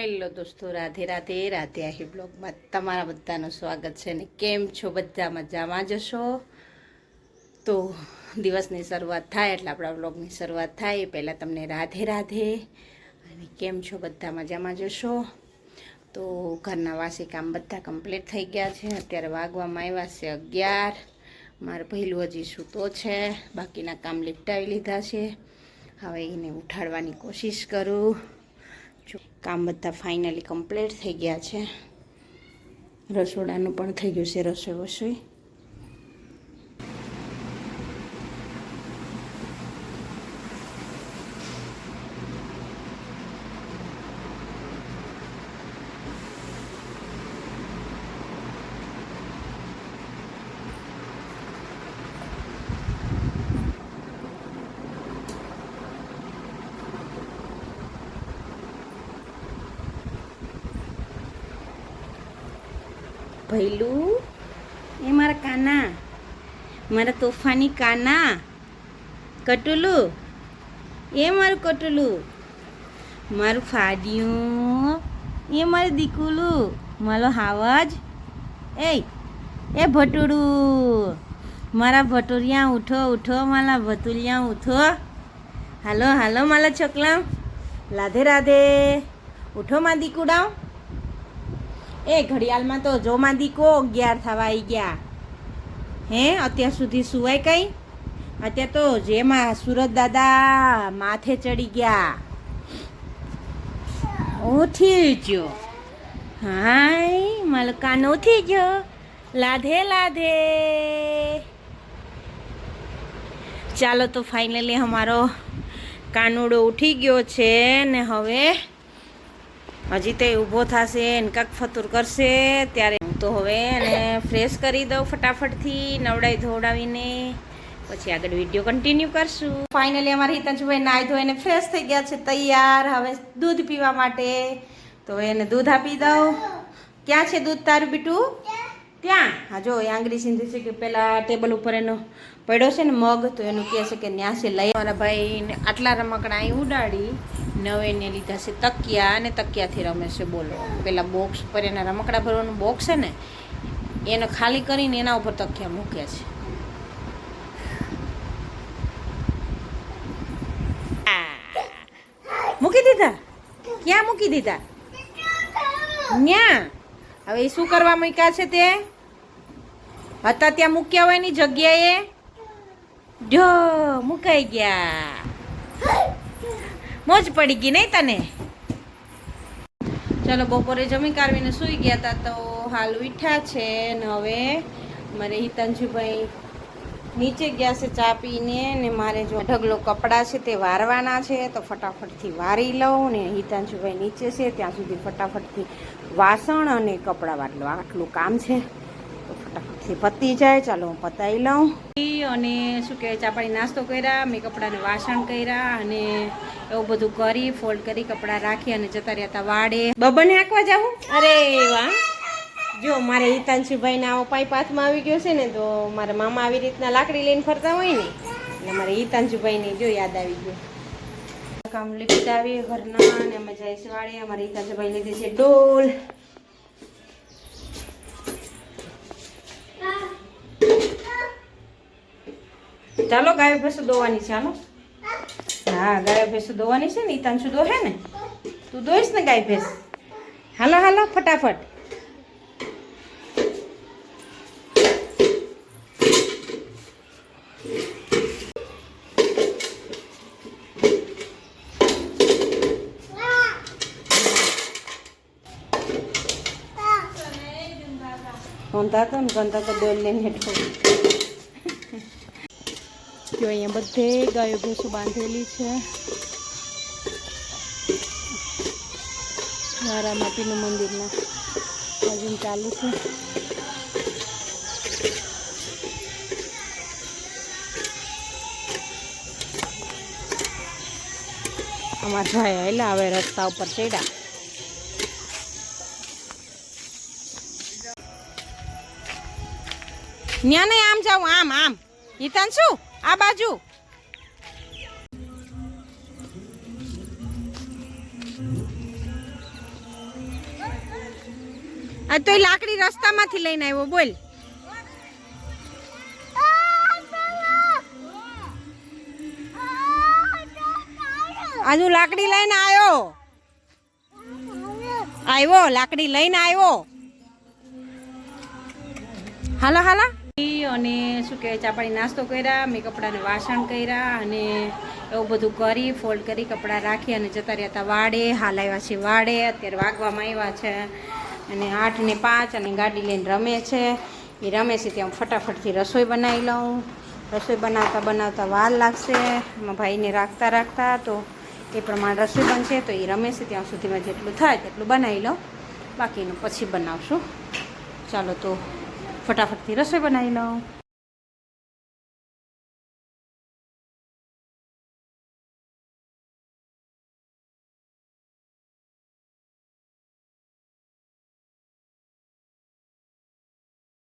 Hello દોસ્તો, રાધે રાધે. રાધે આહી બ્લોગમાં તમારા બધાનું સ્વાગત છે. ને કેમ છો? બધા મજામાં જશો? તો દિવસની શરૂઆત થાય એટલે આપણા બ્લોગની શરૂઆત થાય પહેલાં તમને રાધે રાધે. અને કેમ છો? બધા મજામાં જશો? તો ઘરના વાસી કામ બધા કમ્પ્લીટ થઈ ગયા છે. અત્યારે વાગવામાં આવ્યા છે 11. મારે પહેલું હજી સૂતો છે, બાકીના કામ લીપટાવી લીધા છે. હવે એને ઉઠાડવાની કોશિશ કરું. કામ બધા ફાઇનલી કમ્પ્લીટ થઈ ગયા છે. રસોડાનું પણ થઈ ગયું છે, રસોઈ. ભૈલું, એ મારા કાના, મારા તોફાની કાના. કટુલું, એ મારું કટુલું. મારું ફાડ્યું, એ મારું દીકુલું. મારો હાવજ, એ ભટુડું. મારા ભટુરિયા ઉઠો ઉઠો, મારા ભટુરિયા ઉઠો. હાલો હાલો મારા છોકલા, રાધે રાધે. ઉઠો માં દીકુડાઓ. એ ઘડિયાળમાં તો જો માં દીકો 11 થવા આવી ગયા. હે, અત્યાર સુધી સુવાય કઈ? અત્યારે તો જેમાં સુરત દાદા માથે ચડી ગયા. ઉઠી ગયો. હાય મારો કાનો ઉઠી ગયો. રાધે રાધે. ચાલો તો ફાઇનલી અમારો કાનુડો ઉઠી ગયો છે ને હવે હજી તે ઊભો થશે ને કાંક ફતુર કરશે ત્યારે હું તો હવે એને ફ્રેશ કરી દઉં ફટાફટથી, નવડાવી ધોવડાવીને પછી આગળ વિડીયો કન્ટિન્યુ કરશું. ફાઇનલી અમારા હિતાંશુભાઈ નાહી ધોઈને ફ્રેશ થઈ ગયા છે, તૈયાર હવે દૂધ પીવા માટે. તો એને દૂધ આપી દઉં. ક્યાં છે દૂધ તારું બીટું? ત્યાં. હા જો એ આંગળી સીંધી છે કે પેલા ટેબલ ઉપર એનો પડ્યો છે ને મગ, તો એનું કહે છે કે ન્યા છે લઈ. મારા ભાઈને આટલા રમકડા અહીં ઉડાડી નવેને લીધા છે તકિયા, અને તકિયાથી રમે છે. બોલો, પેલા બોક્સ પર એના રમકડા ભરવાનું બોક્સ છે ને એને ખાલી કરીને એના ઉપર તકિયા મૂક્યા છે. મૂકી દીધા? ક્યાં મૂકી દીધા? ન્યા. હવે એ શું કરવા મૂક્યા છે? તે હતા ત્યાં મૂક્યા હોય એની જગ્યાએ જો મુકાઈ ગયા. મોજ પડી ગઈ નહીં તને? ચલો, બપોરે જમી કાઢવીને સૂઈ ગયા હતા તો હાલ ઉઠ્યા છે ને હવે મારે હિતાંશુભાઈ નીચે ગયા છે ચા પીને, ને મારે જો ઢગલો કપડાં છે તે વારવાના છે તો ફટાફટથી વારી લઉં. ને હિતાંશુભાઈ નીચે છે ત્યાં સુધી ફટાફટથી વાસણ અને કપડાં વાટલું આટલું કામ છે તો ફટાફટથી પતી જાય. ચાલો હું પતાવી લઉં. અને શું કહેવાય, ચા પાણી નાસ્તો કર્યા, મેં કપડાને વાસણ કર્યા અને એવું બધું કરી ફોલ્ડ કરી કપડાં રાખી અને જતા રહ્યા હતા વાડે. બબને આંકવા જાઉં? અરે વાહ! જો મારે હિતાંશુભાઈને આવો પાઇપ હાથમાં આવી ગયો છે ને, તો મારા મામા આવી રીતના લાકડી લઈને ફરતા હોય ને એટલે મારે હિતાંશુભાઈને જો યાદ આવી ગયું. કામ લીપટાવીએ ઘરના અને અમે જઈશ વાડે. અમારે હિતાંશુભાઈ લીધી છે ડોલ. ચાલો ગાયો ભેંસો દોવાની છે. હાલો. હા, ગાયો ભેંસો દોવાની છે ને. હિતાંશુ દોહે ને, તું દોઈશ ને ગાય ભેંસ? હાલો હાલો ફટાફટ. ગંધા તો ને ગંધા તો ડોલ લઈને હેઠો. જો અહીંયા બધે ગાયો ભેંસો બાંધેલી છે. મારા માટીનું મંદિરમાં ભજન ચાલુ છે. અમારા ભાઈ આવેલા હવે રસ્તા ઉપર ચડ્યા. ન્યા નહીં, આમ જાઉં, આમ આમ. હિતાંશુ આ બાજુ. આ તો લાકડી રસ્તામાંથી લઈને આવ્યો બોલ. આજુ લાકડી લઈને આવ્યો લાકડી લઈને આવ્યો. હાલો હાલો. અને શું કહેવાય ચા પાણી નાસ્તો કર્યા, મેં કપડાને વાસણ કર્યા અને એવું બધું કરી ફોલ્ડ કરી કપડાં રાખી અને જતા રહ્યા હતા વાડે. હાલ આવ્યા છે વાડે, અત્યારે વાગવામાં આવ્યા છે અને 8 ને 5 અને ગાડી લઈને રમે છે. એ રમે છે ત્યાં ફટાફટથી રસોઈ બનાવી લઉં. રસોઈ બનાવતા બનાવતા વાર લાગશે એમાં ભાઈને રાખતા તો એ પ્રમાણે રસોઈ બનશે. તો એ રમે છે ત્યાં સુધીમાં જેટલું થાય તેટલું બનાવી લઉં, બાકીનું પછી બનાવશું. ચાલો તો ફટાફટથી રસોઈ બનાવી લઉં.